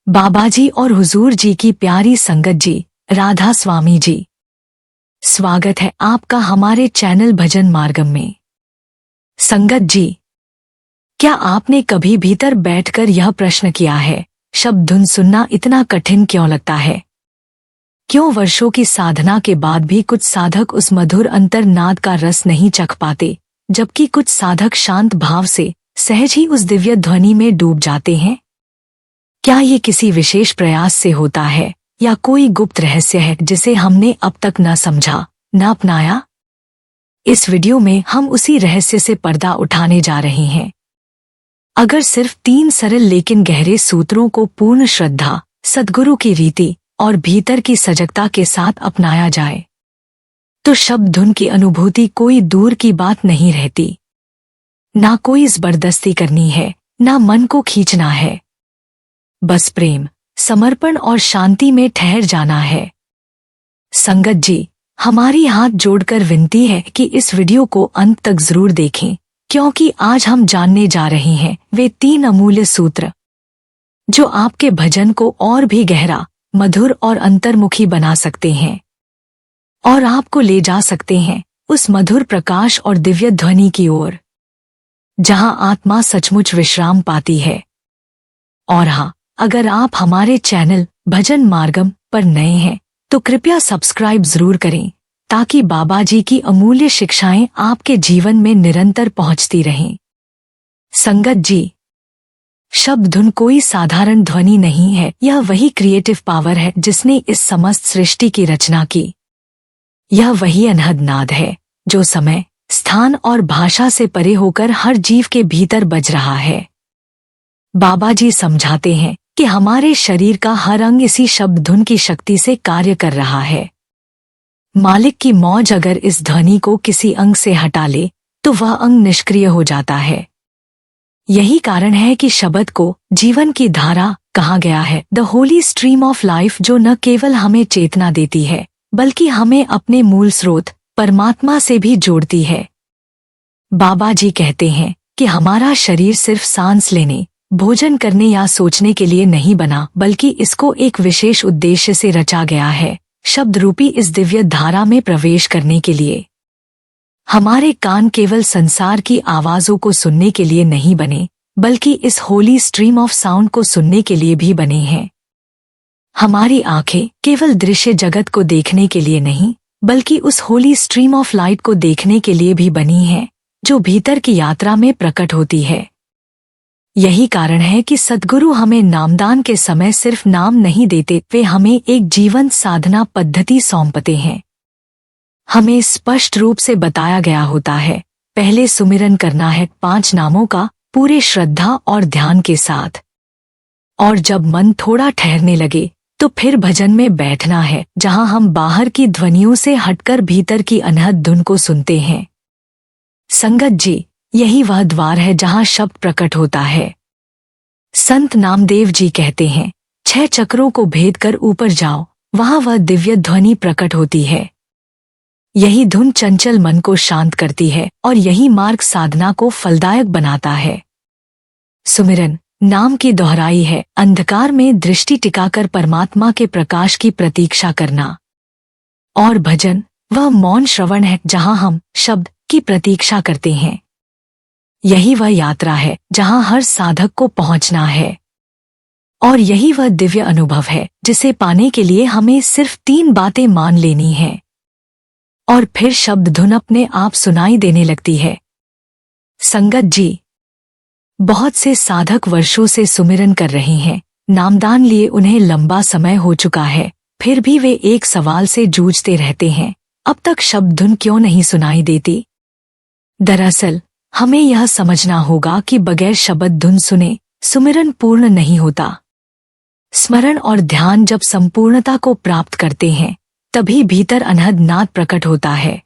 बाबाजी और हुजूर जी की प्यारी संगत जी, राधा स्वामी जी, स्वागत है आपका हमारे चैनल भजन मार्गम में। संगत जी, क्या आपने कभी भीतर बैठकर यह प्रश्न किया है, शब्द धुन सुनना इतना कठिन क्यों लगता है? क्यों वर्षों की साधना के बाद भी कुछ साधक उस मधुर अंतर्नाद का रस नहीं चख पाते, जबकि कुछ साधक शांत भाव से सहज ही उस दिव्य ध्वनि में डूब जाते हैं? क्या ये किसी विशेष प्रयास से होता है या कोई गुप्त रहस्य है जिसे हमने अब तक न समझा, न अपनाया? इस वीडियो में हम उसी रहस्य से पर्दा उठाने जा रहे हैं। अगर सिर्फ 3 सरल लेकिन गहरे सूत्रों को पूर्ण श्रद्धा, सद्गुरु की रीति और भीतर की सजगता के साथ अपनाया जाए, तो शब्द धुन की अनुभूति कोई दूर की बात नहीं रहती। ना कोई जबरदस्ती करनी है, ना मन को खींचना है। बस प्रेम, समर्पण और शांति में ठहर जाना है। संगत जी, हमारी हाथ जोड़कर विनती है कि इस वीडियो को अंत तक जरूर देखें, क्योंकि आज हम जानने जा रहे हैं वे 3 अमूल्य सूत्र जो आपके भजन को और भी गहरा, मधुर और अंतर्मुखी बना सकते हैं और आपको ले जा सकते हैं उस मधुर प्रकाश और दिव्य ध्वनि की ओर जहां आत्मा सचमुच विश्राम पाती है। और हाँ, अगर आप हमारे चैनल भजन मार्गम पर नए हैं तो कृपया सब्सक्राइब जरूर करें, ताकि बाबा जी की अमूल्य शिक्षाएं आपके जीवन में निरंतर पहुंचती रहें। संगत जी, शब्द धुन कोई साधारण ध्वनि नहीं है, यह वही क्रिएटिव पावर है जिसने इस समस्त सृष्टि की रचना की। यह वही अनहद नाद है जो समय, स्थान और भाषा से परे होकर हर जीव के भीतर बज रहा है। बाबा जी समझाते हैं कि हमारे शरीर का हर अंग इसी शब्द धुन की शक्ति से कार्य कर रहा है। मालिक की मौज अगर इस ध्वनि को किसी अंग से हटा ले तो वह अंग निष्क्रिय हो जाता है। यही कारण है कि शब्द को जीवन की धारा कहा गया है, the Holi stream of life, जो न केवल हमें चेतना देती है बल्कि हमें अपने मूल स्रोत परमात्मा से भी जोड़ती है। बाबा जी कहते हैं कि हमारा शरीर सिर्फ सांस लेने, भोजन करने या सोचने के लिए नहीं बना, बल्कि इसको एक विशेष उद्देश्य से रचा गया है, शब्द रूपी इस दिव्य धारा में प्रवेश करने के लिए। हमारे कान केवल संसार की आवाजों को सुनने के लिए नहीं बने, बल्कि इस होली स्ट्रीम ऑफ साउंड को सुनने के लिए भी बने हैं। हमारी आंखें केवल दृश्य जगत को देखने के लिए नहीं, बल्कि उस होली स्ट्रीम ऑफ लाइट को देखने के लिए भी बनी हैं, जो भीतर की यात्रा में प्रकट होती है। यही कारण है कि सद्गुरु हमें नामदान के समय सिर्फ नाम नहीं देते, वे हमें एक जीवंत साधना पद्धति सौंपते हैं। हमें स्पष्ट रूप से बताया गया होता है, पहले सुमिरन करना है 5 नामों का पूरे श्रद्धा और ध्यान के साथ, और जब मन थोड़ा ठहरने लगे तो फिर भजन में बैठना है, जहां हम बाहर की ध्वनियों से हटकर भीतर की अनहद धुन को सुनते हैं। संगत जी, यही वह द्वार है जहां शब्द प्रकट होता है। संत नामदेव जी कहते हैं, 6 चक्रों को भेद कर ऊपर जाओ, वहां वह दिव्य ध्वनि प्रकट होती है। यही धुन चंचल मन को शांत करती है और यही मार्ग साधना को फलदायक बनाता है। सुमिरन नाम की दोहराई है, अंधकार में दृष्टि टिकाकर परमात्मा के प्रकाश की प्रतीक्षा करना। और भजन वह मौन श्रवण है, जहां हम शब्द की प्रतीक्षा करते हैं। यही वह यात्रा है जहां हर साधक को पहुंचना है, और यही वह दिव्य अनुभव है जिसे पाने के लिए हमें सिर्फ 3 बातें मान लेनी हैं, और फिर शब्द धुन अपने आप सुनाई देने लगती है। संगत जी, बहुत से साधक वर्षों से सुमिरन कर रहे हैं, नामदान लिए उन्हें लंबा समय हो चुका है, फिर भी वे एक सवाल से जूझते रहते हैं, अब तक शब्द धुन क्यों नहीं सुनाई देती? दरअसल हमें यह समझना होगा कि बगैर शब्द धुन सुने सुमिरन पूर्ण नहीं होता। स्मरण और ध्यान जब संपूर्णता को प्राप्त करते हैं, तभी भीतर अनहद नाद प्रकट होता है।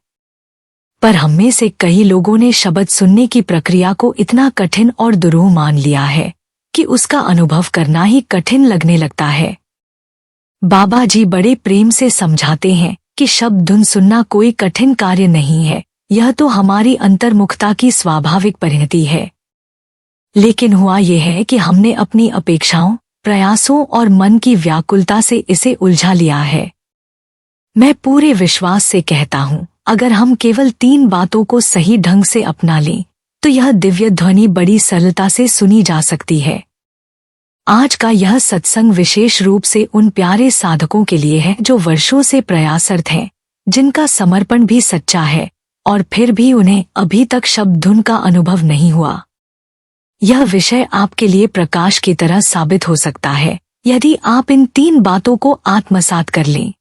पर हम में से कई लोगों ने शब्द सुनने की प्रक्रिया को इतना कठिन और दुरूह मान लिया है कि उसका अनुभव करना ही कठिन लगने लगता है। बाबा जी बड़े प्रेम से समझाते हैं कि शब्द धुन सुनना कोई कठिन कार्य नहीं है, यह तो हमारी अंतर्मुखता की स्वाभाविक परिणति है। लेकिन हुआ यह है कि हमने अपनी अपेक्षाओं, प्रयासों और मन की व्याकुलता से इसे उलझा लिया है। मैं पूरे विश्वास से कहता हूँ, अगर हम केवल 3 बातों को सही ढंग से अपना लें तो यह दिव्य ध्वनि बड़ी सरलता से सुनी जा सकती है। आज का यह सत्संग विशेष रूप से उन प्यारे साधकों के लिए है जो वर्षों से प्रयासरत हैं, जिनका समर्पण भी सच्चा है और फिर भी उन्हें अभी तक शब्द धुन का अनुभव नहीं हुआ। यह विषय आपके लिए प्रकाश की तरह साबित हो सकता है यदि आप इन 3 बातों को आत्मसात कर लें।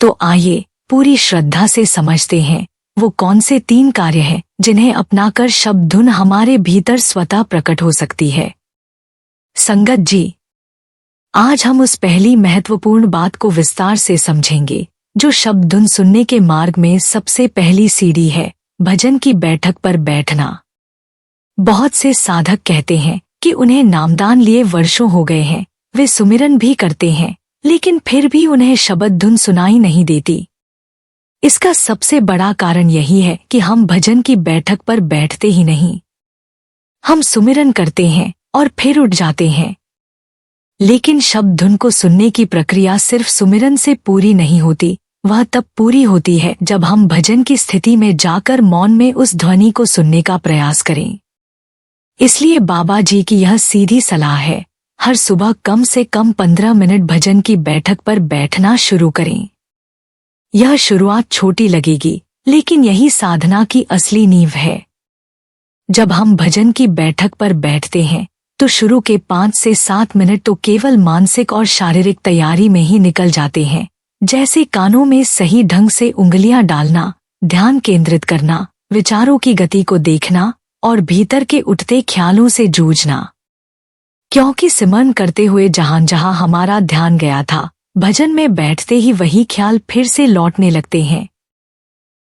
तो आइए पूरी श्रद्धा से समझते हैं वो कौन से 3 कार्य हैं जिन्हें अपनाकर शब्द धुन हमारे भीतर स्वतः प्रकट हो सकती है। संगत जी, आज हम उस पहली महत्वपूर्ण बात को विस्तार से समझेंगे जो शब्द धुन सुनने के मार्ग में सबसे पहली सीढ़ी है, भजन की बैठक पर बैठना। बहुत से साधक कहते हैं कि उन्हें नामदान लिए वर्षों हो गए हैं, वे सुमिरन भी करते हैं, लेकिन फिर भी उन्हें शब्द धुन सुनाई नहीं देती। इसका सबसे बड़ा कारण यही है कि हम भजन की बैठक पर बैठते ही नहीं। हम सुमिरन करते हैं और फिर उठ जाते हैं। लेकिन शब्द धुन को सुनने की प्रक्रिया सिर्फ सुमिरन से पूरी नहीं होती, वह तब पूरी होती है जब हम भजन की स्थिति में जाकर मौन में उस ध्वनि को सुनने का प्रयास करें। इसलिए बाबा जी की यह सीधी सलाह है, हर सुबह कम से कम 15 मिनट भजन की बैठक पर बैठना शुरू करें। यह शुरुआत छोटी लगेगी, लेकिन यही साधना की असली नींव है। जब हम भजन की बैठक पर बैठते हैं तो शुरू के 5 से 7 मिनट तो केवल मानसिक और शारीरिक तैयारी में ही निकल जाते हैं, जैसे कानों में सही ढंग से उंगलियां डालना, ध्यान केंद्रित करना, विचारों की गति को देखना और भीतर के उठते ख्यालों से जूझना। क्योंकि सिमरन करते हुए जहां जहां हमारा ध्यान गया था, भजन में बैठते ही वही ख्याल फिर से लौटने लगते हैं।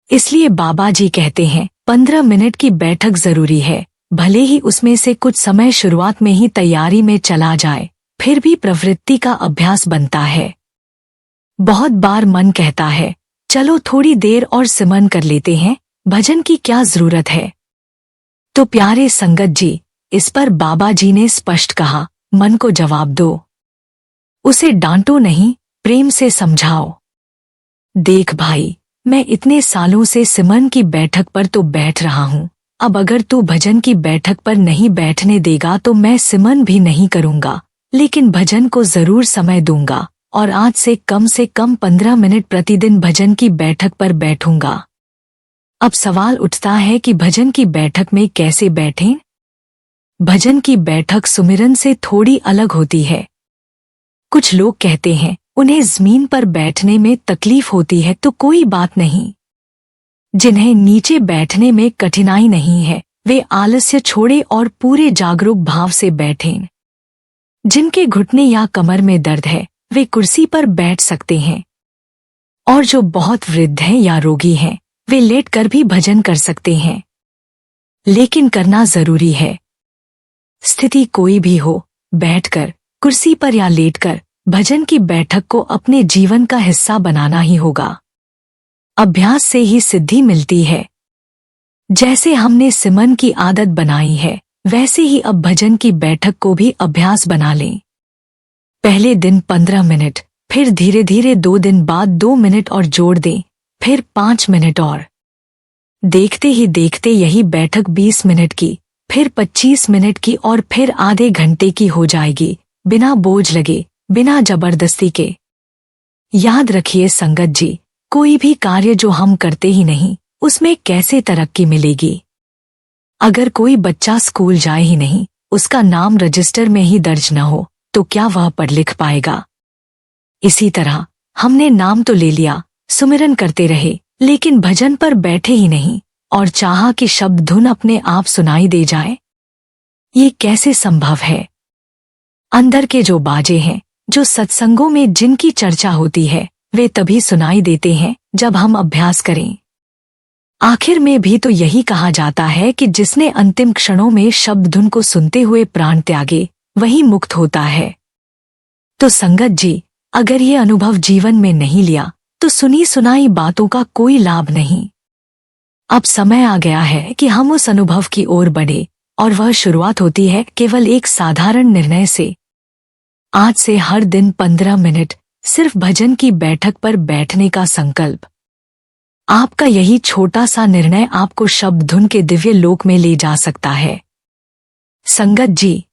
इसलिए बाबा जी कहते हैं 15 मिनट की बैठक जरूरी है, भले ही उसमें से कुछ समय शुरुआत में ही तैयारी में चला जाए, फिर भी प्रवृत्ति का अभ्यास बनता है। बहुत बार मन कहता है, चलो थोड़ी देर और सिमरन कर लेते हैं, भजन की क्या जरूरत है। तो प्यारे संगत जी, इस पर बाबा जी ने स्पष्ट कहा, मन को जवाब दो, उसे डांटो नहीं, प्रेम से समझाओ। देख भाई, मैं इतने सालों से सिमरन की बैठक पर तो बैठ रहा हूँ, अब अगर तू भजन की बैठक पर नहीं बैठने देगा तो मैं सिमरन भी नहीं करूँगा, लेकिन भजन को जरूर समय दूंगा और आज से कम 15 मिनट प्रतिदिन भजन की बैठक पर बैठूंगा। अब सवाल उठता है कि भजन की बैठक में कैसे बैठें? भजन की बैठक सुमिरन से थोड़ी अलग होती है। कुछ लोग कहते हैं उन्हें जमीन पर बैठने में तकलीफ होती है, तो कोई बात नहीं। जिन्हें नीचे बैठने में कठिनाई नहीं है वे आलस्य छोड़े और पूरे जागरूक भाव से बैठें। जिनके घुटने या कमर में दर्द है वे कुर्सी पर बैठ सकते हैं, और जो बहुत वृद्ध हैं या रोगी हैं वे लेटकर भी भजन कर सकते हैं। लेकिन करना जरूरी है। स्थिति कोई भी हो, बैठकर, कुर्सी पर या लेटकर, भजन की बैठक को अपने जीवन का हिस्सा बनाना ही होगा। अभ्यास से ही सिद्धि मिलती है। जैसे हमने सिमरन की आदत बनाई है, वैसे ही अब भजन की बैठक को भी अभ्यास बना लें। पहले दिन 15 मिनट, फिर धीरे धीरे 2 दिन बाद 2 मिनट और जोड़ दें, फिर 5 मिनट और। देखते ही देखते यही बैठक 20 मिनट की, फिर 25 मिनट की और फिर आधे घंटे की हो जाएगी, बिना बोझ लगे, बिना जबरदस्ती के। याद रखिए संगत जी, कोई भी कार्य जो हम करते ही नहीं, उसमें कैसे तरक्की मिलेगी। अगर कोई बच्चा स्कूल जाए ही नहीं, उसका नाम रजिस्टर में ही दर्ज न हो, तो क्या वह पढ़ लिख पाएगा? इसी तरह हमने नाम तो ले लिया, सुमिरन करते रहे, लेकिन भजन पर बैठे ही नहीं और चाहा कि शब्द धुन अपने आप सुनाई दे जाए। ये कैसे संभव है? अंदर के जो बाजे हैं, जो सत्संगों में जिनकी चर्चा होती है, वे तभी सुनाई देते हैं जब हम अभ्यास करें। आखिर में भी तो यही कहा जाता है कि जिसने अंतिम क्षणों में शब्द धुन को सुनते हुए प्राण त्यागे, वही मुक्त होता है। तो संगत जी, अगर ये अनुभव जीवन में नहीं लिया तो सुनी सुनाई बातों का कोई लाभ नहीं। अब समय आ गया है कि हम उस अनुभव की ओर बढ़े, और वह शुरुआत होती है केवल एक साधारण निर्णय से। आज से हर दिन 15 मिनट सिर्फ भजन की बैठक पर बैठने का संकल्प। आपका यही छोटा सा निर्णय आपको शब्द धुन के दिव्य लोक में ले जा सकता है। संगत जी,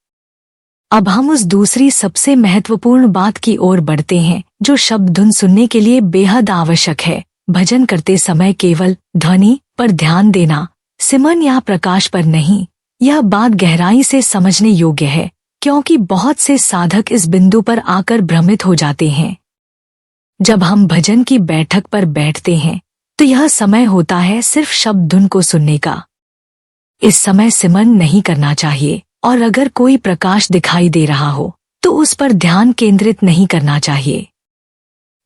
अब हम उस दूसरी सबसे महत्वपूर्ण बात की ओर बढ़ते हैं जो शब्द धुन सुनने के लिए बेहद आवश्यक है। भजन करते समय केवल ध्वनि पर ध्यान देना, सिमरन या प्रकाश पर नहीं। यह बात गहराई से समझने योग्य है, क्योंकि बहुत से साधक इस बिंदु पर आकर भ्रमित हो जाते हैं। जब हम भजन की बैठक पर बैठते हैं तो यह समय होता है सिर्फ शब्द धुन को सुनने का। इस समय सिमरन नहीं करना चाहिए, और अगर कोई प्रकाश दिखाई दे रहा हो तो उस पर ध्यान केंद्रित नहीं करना चाहिए।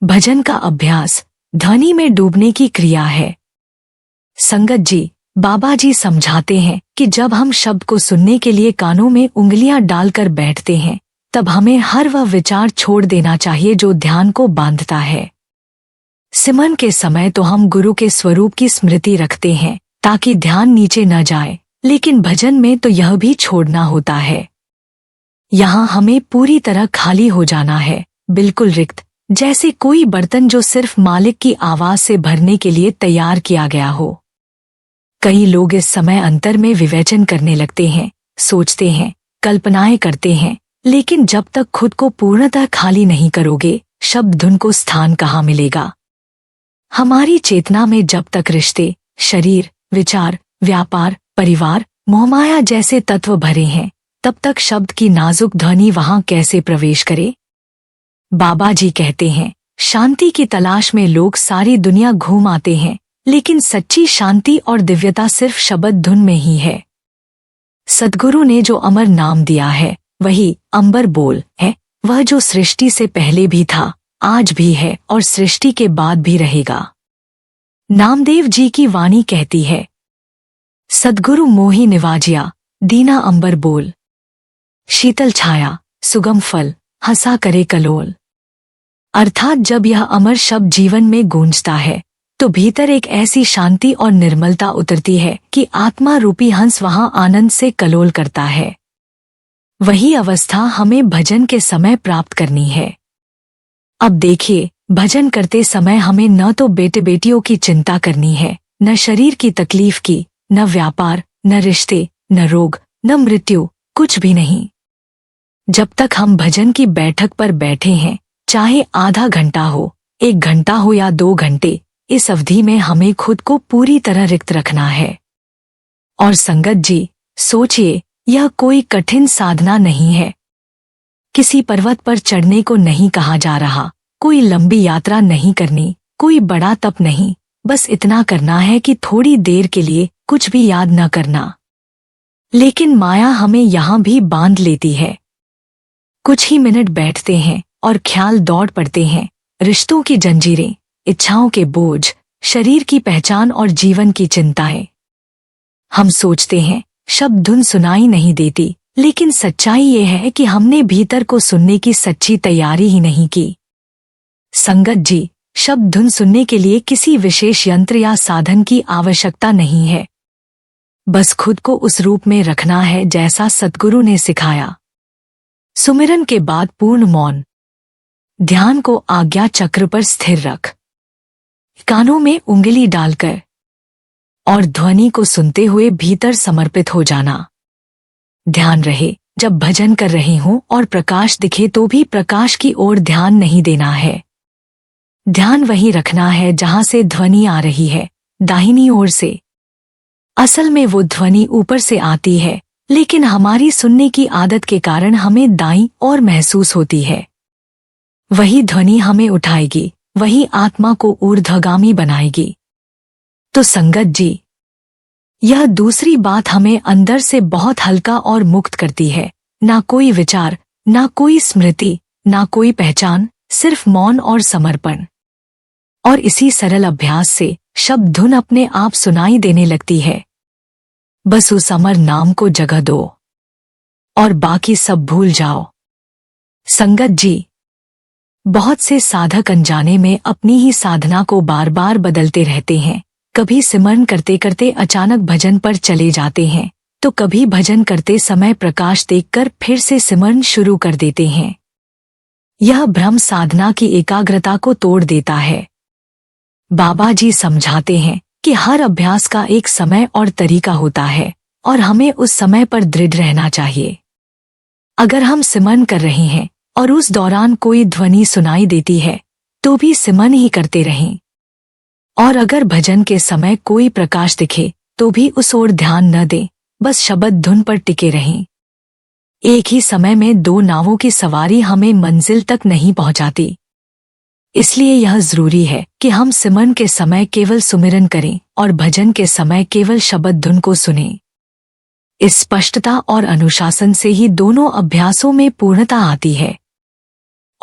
भजन का अभ्यास ध्वनि में डूबने की क्रिया है। संगत जी, बाबा जी समझाते हैं कि जब हम शब्द को सुनने के लिए कानों में उंगलियां डालकर बैठते हैं, तब हमें हर वह विचार छोड़ देना चाहिए जो ध्यान को बांधता है। सिमरन के समय तो हम गुरु के स्वरूप की स्मृति रखते हैं ताकि ध्यान नीचे न जाए, लेकिन भजन में तो यह भी छोड़ना होता है। यहाँ हमें पूरी तरह खाली हो जाना है, बिल्कुल रिक्त, जैसे कोई बर्तन जो सिर्फ मालिक की आवाज से भरने के लिए तैयार किया गया हो। कई लोग इस समय अंतर में विवेचन करने लगते हैं, सोचते हैं, कल्पनाएं करते हैं, लेकिन जब तक खुद को पूर्णतः खाली नहीं करोगे, शब्द धुन को स्थान कहाँ मिलेगा। हमारी चेतना में जब तक रिश्ते, शरीर, विचार, व्यापार, परिवार, मोहमाया जैसे तत्व भरे हैं, तब तक शब्द की नाजुक ध्वनि वहां कैसे प्रवेश करे। बाबा जी कहते हैं, शांति की तलाश में लोग सारी दुनिया घूम आते हैं, लेकिन सच्ची शांति और दिव्यता सिर्फ शब्द धुन में ही है। सद्गुरु ने जो अमर नाम दिया है वही अंबर बोल है, वह जो सृष्टि से पहले भी था, आज भी है और सृष्टि के बाद भी रहेगा। नामदेव जी की वाणी कहती है, सद्गुरु मोहि निवाजिया, दीना अंबर बोल, शीतल छाया, सुगम फल, हंसा करे कलोल। अर्थात जब यह अमर शब्द जीवन में गूंजता है तो भीतर एक ऐसी शांति और निर्मलता उतरती है कि आत्मा रूपी हंस वहां आनंद से कलोल करता है। वही अवस्था हमें भजन के समय प्राप्त करनी है। अब देखिए, भजन करते समय हमें न तो बेटे बेटियों की चिंता करनी है, न शरीर की तकलीफ की, न व्यापार, न रिश्ते, न रोग, न मृत्यु, कुछ भी नहीं। जब तक हम भजन की बैठक पर बैठे हैं, चाहे आधा घंटा हो, 1 घंटा हो या 2 घंटे, इस अवधि में हमें खुद को पूरी तरह रिक्त रखना है। और संगत जी, सोचिए, यह कोई कठिन साधना नहीं है। किसी पर्वत पर चढ़ने को नहीं कहा जा रहा, कोई लंबी यात्रा नहीं करनी, कोई बड़ा तप नहीं, बस इतना करना है कि थोड़ी देर के लिए कुछ भी याद न करना। लेकिन माया हमें यहाँ भी बांध लेती है। कुछ ही मिनट बैठते हैं और ख्याल दौड़ पड़ते हैं, रिश्तों की जंजीरें, इच्छाओं के बोझ, शरीर की पहचान और जीवन की चिंताएं। हम सोचते हैं शब्द धुन सुनाई नहीं देती, लेकिन सच्चाई ये है कि हमने भीतर को सुनने की सच्ची तैयारी ही नहीं की। संगत जी, शब्द धुन सुनने के लिए किसी विशेष यंत्र या साधन की आवश्यकता नहीं है। बस खुद को उस रूप में रखना है जैसा सद्गुरु ने सिखाया। सुमिरन के बाद पूर्ण मौन, ध्यान को आज्ञा चक्र पर स्थिर रख, कानों में उंगली डालकर और ध्वनि को सुनते हुए भीतर समर्पित हो जाना। ध्यान रहे, जब भजन कर रहे हों और प्रकाश दिखे तो भी प्रकाश की ओर ध्यान नहीं देना है। ध्यान वहीं रखना है जहां से ध्वनि आ रही है, दाहिनी ओर से। असल में वो ध्वनि ऊपर से आती है, लेकिन हमारी सुनने की आदत के कारण हमें दाईं ओर महसूस होती है। वही ध्वनि हमें उठाएगी, वही आत्मा को ऊर्ध्वगामी बनाएगी। तो संगत जी, यह दूसरी बात हमें अंदर से बहुत हल्का और मुक्त करती है। ना कोई विचार, ना कोई स्मृति, ना कोई पहचान, सिर्फ मौन और समर्पण। और इसी सरल अभ्यास से शब्द धुन अपने आप सुनाई देने लगती है। बस उस अमर नाम को जगह दो और बाकी सब भूल जाओ। संगत जी, बहुत से साधक अनजाने में अपनी ही साधना को बार बार बदलते रहते हैं। कभी सिमरन करते करते अचानक भजन पर चले जाते हैं, तो कभी भजन करते समय प्रकाश देखकर फिर से सिमरन शुरू कर देते हैं। यह भ्रम साधना की एकाग्रता को तोड़ देता है। बाबा जी समझाते हैं कि हर अभ्यास का एक समय और तरीका होता है और हमें उस समय पर दृढ़ रहना चाहिए। अगर हम सिमरन कर रहे हैं और उस दौरान कोई ध्वनि सुनाई देती है तो भी सिमरन ही करते रहें, और अगर भजन के समय कोई प्रकाश दिखे तो भी उस ओर ध्यान न दें, बस शब्द धुन पर टिके रहें। एक ही समय में दो नावों की सवारी हमें मंजिल तक नहीं पहुंचाती, इसलिए यह जरूरी है कि हम सिमरन के समय केवल सुमिरन करें और भजन के समय केवल शब्द धुन को सुनें। इस स्पष्टता और अनुशासन से ही दोनों अभ्यासों में पूर्णता आती है।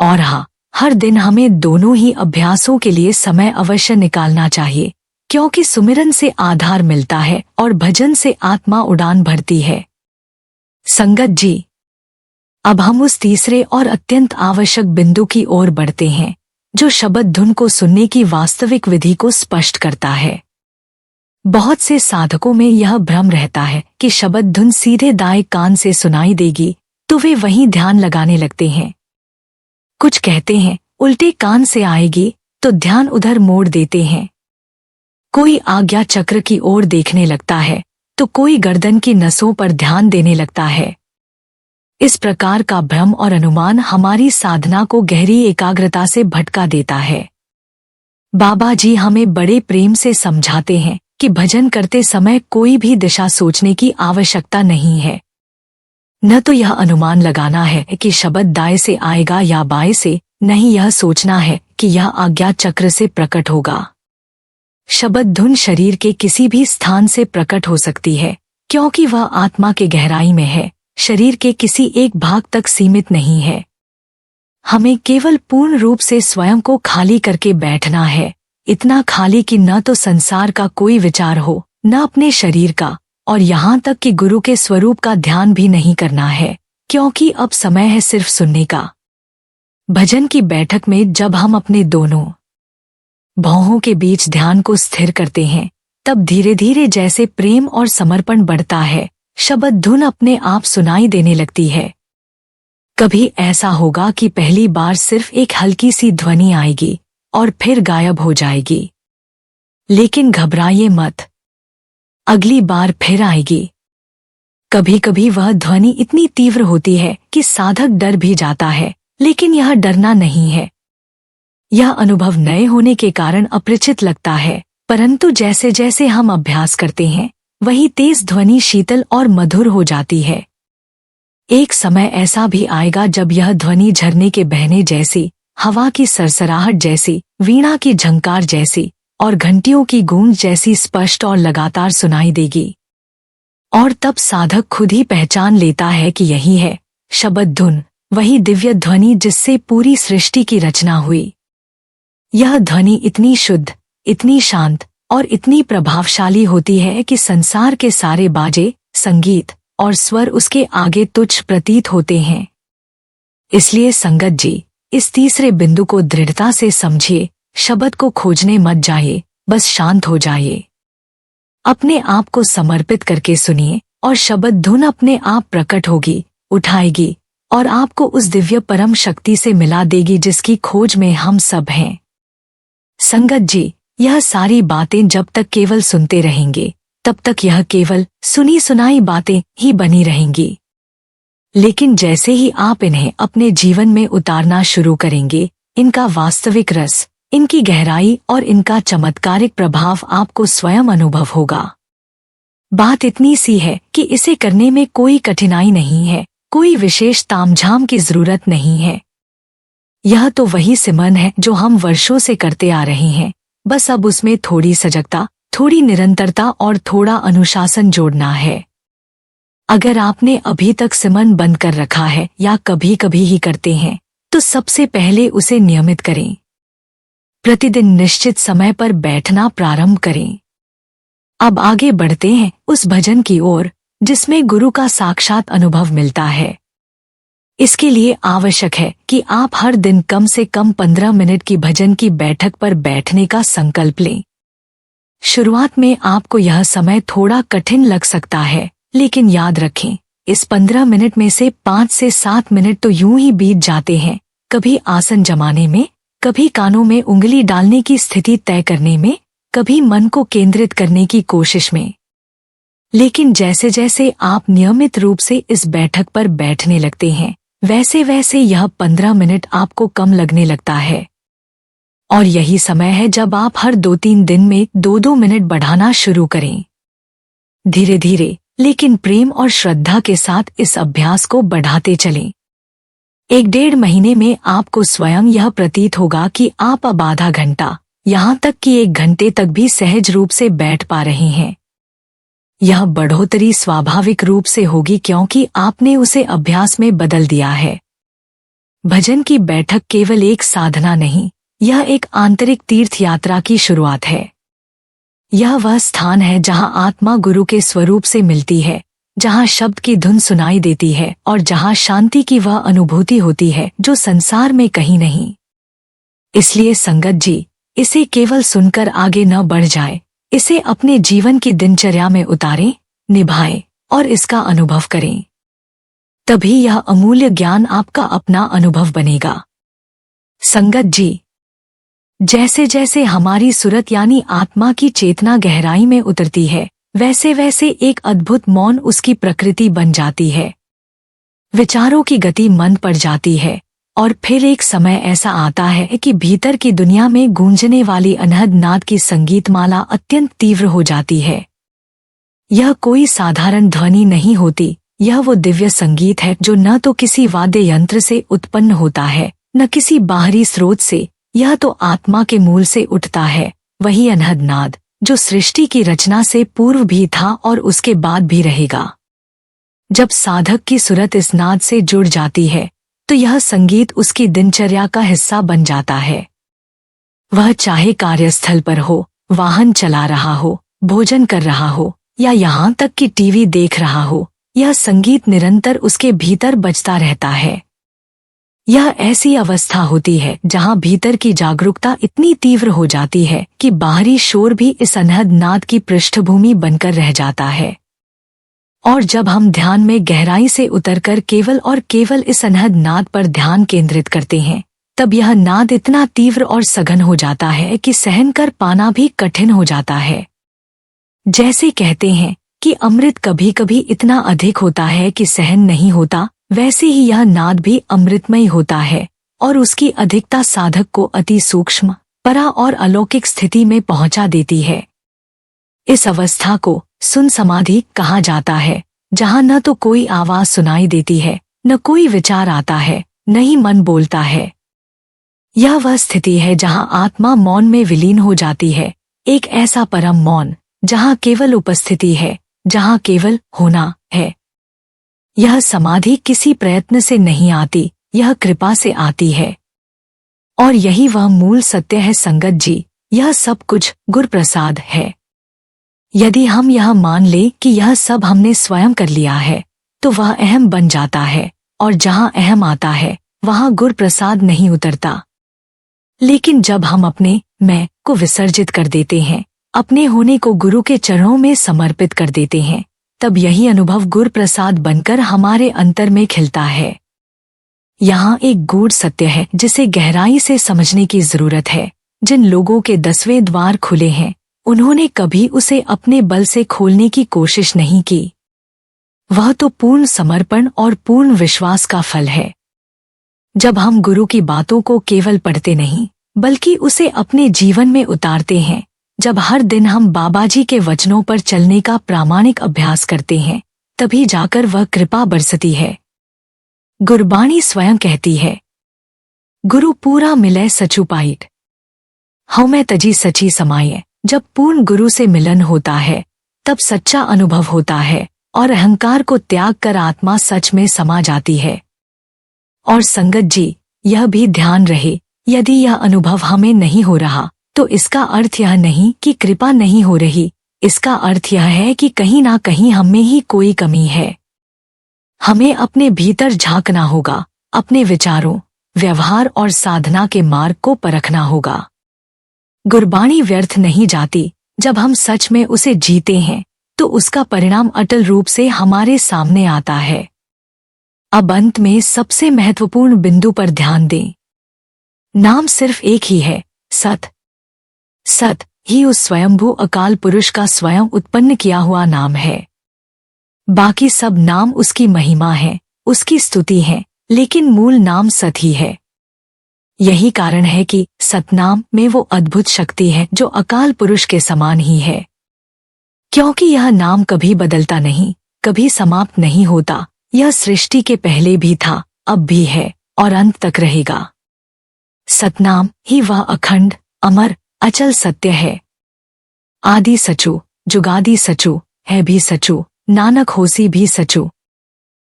और हाँ, हर दिन हमें दोनों ही अभ्यासों के लिए समय अवश्य निकालना चाहिए, क्योंकि सुमिरन से आधार मिलता है और भजन से आत्मा उड़ान भरती है। संगत जी, अब हम उस तीसरे और अत्यंत आवश्यक बिंदु की ओर बढ़ते हैं जो शब्द धुन को सुनने की वास्तविक विधि को स्पष्ट करता है। बहुत से साधकों में यह भ्रम रहता है कि शब्द धुन सीधे दाएं कान से सुनाई देगी तो वे वहीं ध्यान लगाने लगते हैं। कुछ कहते हैं उल्टे कान से आएगी तो ध्यान उधर मोड़ देते हैं। कोई आज्ञा चक्र की ओर देखने लगता है तो कोई गर्दन की नसों पर ध्यान देने लगता है। इस प्रकार का भ्रम और अनुमान हमारी साधना को गहरी एकाग्रता से भटका देता है। बाबा जी हमें बड़े प्रेम से समझाते हैं कि भजन करते समय कोई भी दिशा सोचने की आवश्यकता नहीं है। न तो यह अनुमान लगाना है कि शब्द दाएं से आएगा या बाएं से, नहीं, यह सोचना है कि यह आज्ञा चक्र से प्रकट होगा। शब्द धुन शरीर के किसी भी स्थान से प्रकट हो सकती है, क्योंकि वह आत्मा के गहराई में है, शरीर के किसी एक भाग तक सीमित नहीं है। हमें केवल पूर्ण रूप से स्वयं को खाली करके बैठना है, इतना खाली कि न तो संसार का कोई विचार हो, न अपने शरीर का, और यहाँ तक कि गुरु के स्वरूप का ध्यान भी नहीं करना है, क्योंकि अब समय है सिर्फ सुनने का। भजन की बैठक में जब हम अपने दोनों भौहों के बीच ध्यान को स्थिर करते हैं, तब धीरे धीरे जैसे प्रेम और समर्पण बढ़ता है, शब्द धुन अपने आप सुनाई देने लगती है। कभी ऐसा होगा कि पहली बार सिर्फ एक हल्की सी ध्वनि आएगी और फिर गायब हो जाएगी, लेकिन घबराइए मत, अगली बार फिर आएगी। कभी कभी वह ध्वनि इतनी तीव्र होती है कि साधक डर भी जाता है, लेकिन यह डरना नहीं है। यह अनुभव नए होने के कारण अपरिचित लगता है, परंतु जैसे जैसे हम अभ्यास करते हैं वही तेज ध्वनि शीतल और मधुर हो जाती है। एक समय ऐसा भी आएगा जब यह ध्वनि झरने के बहने जैसी, हवा की सरसराहट जैसी, वीणा की झंकार जैसी और घंटियों की गूंज जैसी स्पष्ट और लगातार सुनाई देगी। और तब साधक खुद ही पहचान लेता है कि यही है शब्द धुन, वही दिव्य ध्वनि जिससे पूरी सृष्टि की रचना हुई। यह ध्वनि इतनी शुद्ध, इतनी शांत और इतनी प्रभावशाली होती है कि संसार के सारे बाजे, संगीत और स्वर उसके आगे तुच्छ प्रतीत होते हैं। इसलिए संगत जी, इस तीसरे बिंदु को दृढ़ता से समझिए, शब्द को खोजने मत जाइए, बस शांत हो जाइए। अपने आप को समर्पित करके सुनिए और शब्द धुन अपने आप प्रकट होगी, उठाएगी और आपको उस दिव्य परम शक्ति से मिला देगी जिसकी खोज में हम सब हैं। संगत जी, यह सारी बातें जब तक केवल सुनते रहेंगे तब तक यह केवल सुनी सुनाई बातें ही बनी रहेंगी, लेकिन जैसे ही आप इन्हें अपने जीवन में उतारना शुरू करेंगे, इनका वास्तविक रस, इनकी गहराई और इनका चमत्कारिक प्रभाव आपको स्वयं अनुभव होगा। बात इतनी सी है कि इसे करने में कोई कठिनाई नहीं है, कोई विशेष तामझाम की जरूरत नहीं है। यह तो वही सिमरन है जो हम वर्षों से करते आ रहे हैं, बस अब उसमें थोड़ी सजगता, थोड़ी निरंतरता और थोड़ा अनुशासन जोड़ना है। अगर आपने अभी तक सिमरन बंद कर रखा है या कभी कभी ही करते हैं, तो सबसे पहले उसे नियमित करें। प्रतिदिन निश्चित समय पर बैठना प्रारंभ करें। अब आगे बढ़ते हैं उस भजन की ओर जिसमें गुरु का साक्षात अनुभव मिलता है। इसके लिए आवश्यक है कि आप हर दिन कम से कम 15 मिनट की भजन की बैठक पर बैठने का संकल्प लें। शुरुआत में आपको यह समय थोड़ा कठिन लग सकता है, लेकिन याद रखें, इस 15 मिनट में से 5 से 7 मिनट तो यूं ही बीत जाते हैं, कभी आसन जमाने में, कभी कानों में उंगली डालने की स्थिति तय करने में, कभी मन को केंद्रित करने की कोशिश में। लेकिन जैसे जैसे आप नियमित रूप से इस बैठक पर बैठने लगते हैं, वैसे वैसे यह 15 मिनट आपको कम लगने लगता है। और यही समय है जब आप हर 2-3 दिन में 2-2 मिनट बढ़ाना शुरू करें। धीरे धीरे लेकिन प्रेम और श्रद्धा के साथ इस अभ्यास को बढ़ाते चलें। 1-1.5 महीने में आपको स्वयं यह प्रतीत होगा कि आप अब आधा घंटा, यहाँ तक कि 1 घंटे तक भी सहज रूप से बैठ पा रहे हैं। यह बढ़ोतरी स्वाभाविक रूप से होगी क्योंकि आपने उसे अभ्यास में बदल दिया है। भजन की बैठक केवल एक साधना नहीं, यह एक आंतरिक तीर्थ यात्रा की शुरुआत है। यह वह स्थान है जहां आत्मा गुरु के स्वरूप से मिलती है, जहां शब्द की धुन सुनाई देती है और जहां शांति की वह अनुभूति होती है जो संसार में कहीं नहीं। इसलिए संगत जी, इसे केवल सुनकर आगे न बढ़ जाए, इसे अपने जीवन की दिनचर्या में उतारें, निभाएं और इसका अनुभव करें। तभी यह अमूल्य ज्ञान आपका अपना अनुभव बनेगा। संगत जी, जैसे जैसे हमारी सुरत यानी आत्मा की चेतना गहराई में उतरती है, वैसे वैसे एक अद्भुत मौन उसकी प्रकृति बन जाती है। विचारों की गति मंद पड़ जाती है और फिर एक समय ऐसा आता है कि भीतर की दुनिया में गूंजने वाली अनहद नाद की संगीतमाला अत्यंत तीव्र हो जाती है। यह कोई साधारण ध्वनि नहीं होती, यह वो दिव्य संगीत है जो न तो किसी वाद्य यंत्र से उत्पन्न होता है, न किसी बाहरी स्रोत से, यह तो आत्मा के मूल से उठता है। वही अनहद नाद जो सृष्टि की रचना से पूर्व भी था और उसके बाद भी रहेगा। जब साधक की सुरत इस नाद से जुड़ जाती है तो यह संगीत उसकी दिनचर्या का हिस्सा बन जाता है। वह चाहे कार्यस्थल पर हो, वाहन चला रहा हो, भोजन कर रहा हो या यहाँ तक कि टीवी देख रहा हो, यह संगीत निरंतर उसके भीतर बजता रहता है। यह ऐसी अवस्था होती है जहाँ भीतर की जागरूकता इतनी तीव्र हो जाती है कि बाहरी शोर भी इस अनहद नाद की पृष्ठभूमि बनकर रह जाता है। और जब हम ध्यान में गहराई से उतरकर केवल और केवल इस अनहद नाद पर ध्यान केंद्रित करते हैं, तब यह नाद इतना तीव्र और सघन हो जाता है कि सहन कर पाना भी कठिन हो जाता है। जैसे कहते हैं कि अमृत कभी कभी इतना अधिक होता है कि सहन नहीं होता, वैसे ही यह नाद भी अमृतमय होता है और उसकी अधिकता साधक को अति सूक्ष्म, परा और अलौकिक स्थिति में पहुंचा देती है। इस अवस्था को सुन समाधि कहा जाता है, जहां न तो कोई आवाज सुनाई देती है, न कोई विचार आता है, न ही मन बोलता है। यह वह स्थिति है जहां आत्मा मौन में विलीन हो जाती है, एक ऐसा परम मौन जहां केवल उपस्थिति है, जहां केवल होना है। यह समाधि किसी प्रयत्न से नहीं आती, यह कृपा से आती है। और यही वह मूल सत्य है संगत जी, यह सब कुछ गुरु प्रसाद है। यदि हम यह मान ले कि यह सब हमने स्वयं कर लिया है, तो वह अहम बन जाता है, और जहां अहम आता है वहां गुरु प्रसाद नहीं उतरता। लेकिन जब हम अपने मैं को विसर्जित कर देते हैं, अपने होने को गुरु के चरणों में समर्पित कर देते हैं, तब यही अनुभव गुरु प्रसाद बनकर हमारे अंतर में खिलता है। यहाँ एक गूढ़ सत्य है जिसे गहराई से समझने की जरूरत है। जिन लोगों के 10वें द्वार खुले हैं, उन्होंने कभी उसे अपने बल से खोलने की कोशिश नहीं की। वह तो पूर्ण समर्पण और पूर्ण विश्वास का फल है। जब हम गुरु की बातों को केवल पढ़ते नहीं, बल्कि उसे अपने जीवन में उतारते हैं, जब हर दिन हम बाबाजी के वचनों पर चलने का प्रामाणिक अभ्यास करते हैं, तभी जाकर वह कृपा बरसती है। गुरबाणी स्वयं कहती है, गुरु पूरा मिले सचु पाइट, हमें तजी सची समाये। जब पूर्ण गुरु से मिलन होता है, तब सच्चा अनुभव होता है और अहंकार को त्याग कर आत्मा सच में समा जाती है। और संगत जी, यह भी ध्यान रहे, यदि यह अनुभव हमें नहीं हो रहा, तो इसका अर्थ यह नहीं कि कृपा नहीं हो रही, इसका अर्थ यह है कि कहीं ना कहीं हम में ही कोई कमी है। हमें अपने भीतर झांकना होगा, अपने विचारों, व्यवहार और साधना के मार्ग को परखना होगा। गुरबाणी व्यर्थ नहीं जाती। जब हम सच में उसे जीते हैं, तो उसका परिणाम अटल रूप से हमारे सामने आता है। अब अंत में सबसे महत्वपूर्ण बिंदु पर ध्यान दें। नाम सिर्फ एक ही है, सत। सत ही उस स्वयंभू अकाल पुरुष का स्वयं उत्पन्न किया हुआ नाम है। बाकी सब नाम उसकी महिमा है, उसकी स्तुति है, लेकिन मूल नाम सत ही है। यही कारण है कि सतनाम में वो अद्भुत शक्ति है जो अकाल पुरुष के समान ही है। क्योंकि यह नाम कभी बदलता नहीं, कभी समाप्त नहीं होता। यह सृष्टि के पहले भी था, अब भी है और अंत तक रहेगा। सतनाम ही वह अखंड, अमर, अचल सत्य है। आदि सचु, जुगादि सचु, है भी सचु, नानक होसी भी सचु।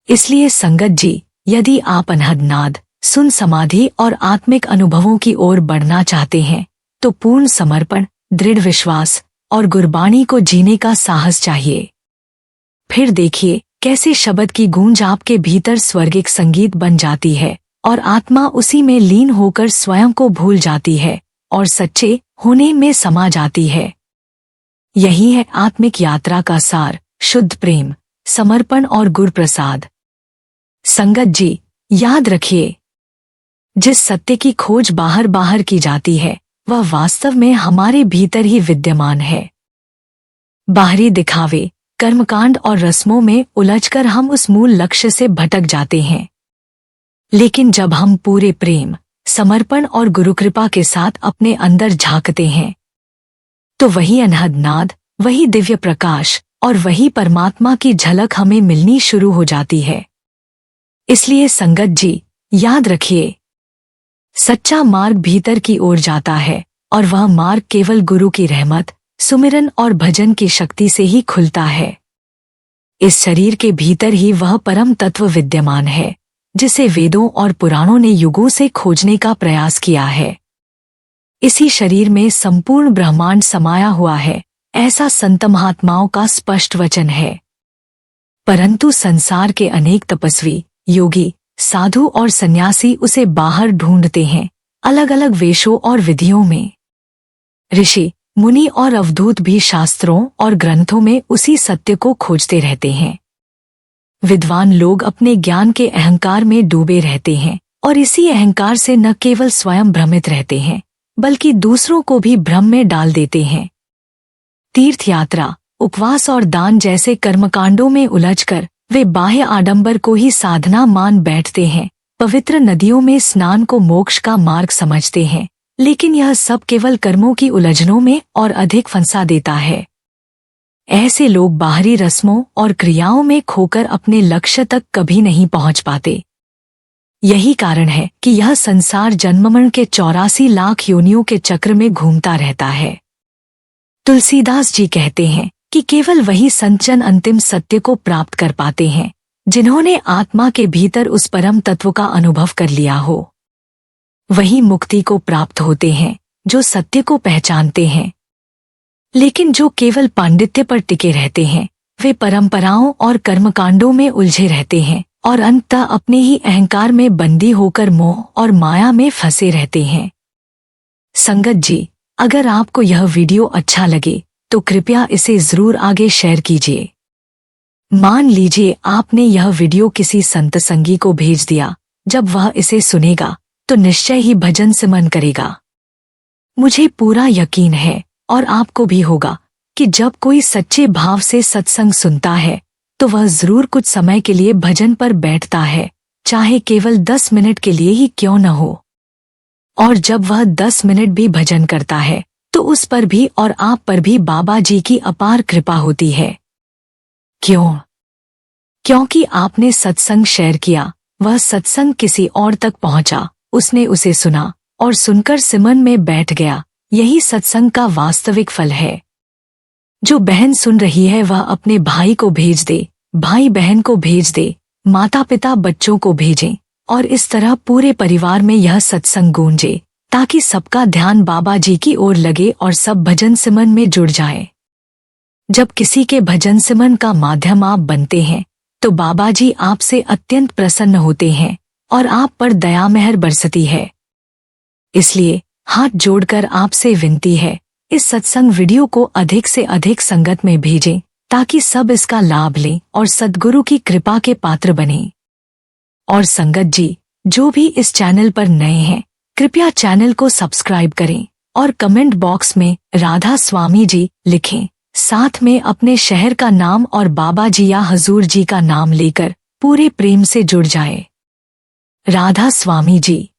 इसलिए संगत जी, यदि आप अनहद नाद, सुन समाधि और आत्मिक अनुभवों की ओर बढ़ना चाहते हैं तो पूर्ण समर्पण, दृढ़ विश्वास और गुरबाणी को जीने का साहस चाहिए। फिर देखिए कैसे शब्द की गूंज आपके भीतर स्वर्गिक संगीत बन जाती है और आत्मा उसी में लीन होकर स्वयं को भूल जाती है और सच्चे होने में समा जाती है। यही है आत्मिक यात्रा का सार, शुद्ध प्रेम, समर्पण और गुरु प्रसाद। संगत जी, याद रखिए, जिस सत्य की खोज बाहर बाहर की जाती है वह वास्तव में हमारे भीतर ही विद्यमान है। बाहरी दिखावे, कर्मकांड और रस्मों में उलझकर हम उस मूल लक्ष्य से भटक जाते हैं। लेकिन जब हम पूरे प्रेम, समर्पण और गुरुकृपा के साथ अपने अंदर झांकते हैं तो वही अनहद नाद, वही दिव्य प्रकाश और वही परमात्मा की झलक हमें मिलनी शुरू हो जाती है। इसलिए संगत जी, याद रखिए, सच्चा मार्ग भीतर की ओर जाता है और वह मार्ग केवल गुरु की रहमत, सुमिरन और भजन की शक्ति से ही खुलता है। इस शरीर के भीतर ही वह परम तत्व विद्यमान है जिसे वेदों और पुराणों ने युगों से खोजने का प्रयास किया है। इसी शरीर में संपूर्ण ब्रह्मांड समाया हुआ है, ऐसा संत महात्माओं का स्पष्ट वचन है। परंतु संसार के अनेक तपस्वी, योगी, साधु और सन्यासी उसे बाहर ढूंढते हैं, अलग अलग वेशों और विधियों में। ऋषि, मुनि और अवधूत भी शास्त्रों और ग्रंथों में उसी सत्य को खोजते रहते हैं। विद्वान लोग अपने ज्ञान के अहंकार में डूबे रहते हैं और इसी अहंकार से न केवल स्वयं भ्रमित रहते हैं बल्कि दूसरों को भी भ्रम में डाल देते हैं। तीर्थ यात्रा, उपवास और दान जैसे कर्मकांडों में उलझकर वे बाह्य आडंबर को ही साधना मान बैठते हैं, पवित्र नदियों में स्नान को मोक्ष का मार्ग समझते हैं, लेकिन यह सब केवल कर्मों की उलझनों में और अधिक फंसा देता है। ऐसे लोग बाहरी रस्मों और क्रियाओं में खोकर अपने लक्ष्य तक कभी नहीं पहुंच पाते। यही कारण है कि यह संसार जन्ममरण के 84 लाख योनियों के चक्र में घूमता रहता है। तुलसीदास जी कहते हैं कि केवल वही संतजन अंतिम सत्य को प्राप्त कर पाते हैं जिन्होंने आत्मा के भीतर उस परम तत्व का अनुभव कर लिया हो। वही मुक्ति को प्राप्त होते हैं जो सत्य को पहचानते हैं। लेकिन जो केवल पांडित्य पर टिके रहते हैं वे परंपराओं और कर्मकांडों में उलझे रहते हैं और अंततः अपने ही अहंकार में बंदी होकर मोह और माया में फंसे रहते हैं। संगत जी, अगर आपको यह वीडियो अच्छा लगे तो कृपया इसे जरूर आगे शेयर कीजिए। मान लीजिए आपने यह वीडियो किसी संत संगी को भेज दिया, जब वह इसे सुनेगा तो निश्चय ही भजन से मन करेगा। मुझे पूरा यकीन है और आपको भी होगा कि जब कोई सच्चे भाव से सत्संग सुनता है तो वह जरूर कुछ समय के लिए भजन पर बैठता है, चाहे केवल 10 मिनट के लिए ही क्यों न हो। और जब वह 10 मिनट भी भजन करता है तो उस पर भी और आप पर भी बाबा जी की अपार कृपा होती है। क्यों? क्योंकि आपने सत्संग शेयर किया, वह सत्संग किसी और तक पहुंचा, उसने उसे सुना और सुनकर सिमरन में बैठ गया। यही सत्संग का वास्तविक फल है। जो बहन सुन रही है वह अपने भाई को भेज दे, भाई बहन को भेज दे, माता पिता बच्चों को भेजें और इस तरह पूरे परिवार में यह सत्संग गूंजे ताकि सबका ध्यान बाबा जी की ओर लगे और सब भजन सिमरन में जुड़ जाए। जब किसी के भजन सिमरन का माध्यम आप बनते हैं तो बाबा जी आपसे अत्यंत प्रसन्न होते हैं और आप पर दया मेहर बरसती है। इसलिए हाथ जोड़कर आपसे विनती है, इस सत्संग वीडियो को अधिक से अधिक संगत में भेजें ताकि सब इसका लाभ लें और सद्गुरु की कृपा के पात्र बनें। और संगत जी, जो भी इस चैनल पर नए हैं कृपया चैनल को सब्सक्राइब करें और कमेंट बॉक्स में राधा स्वामी जी लिखें। साथ में अपने शहर का नाम और बाबा जी या हजूर जी का नाम लेकर पूरे प्रेम से जुड़ जाए। राधा स्वामी जी।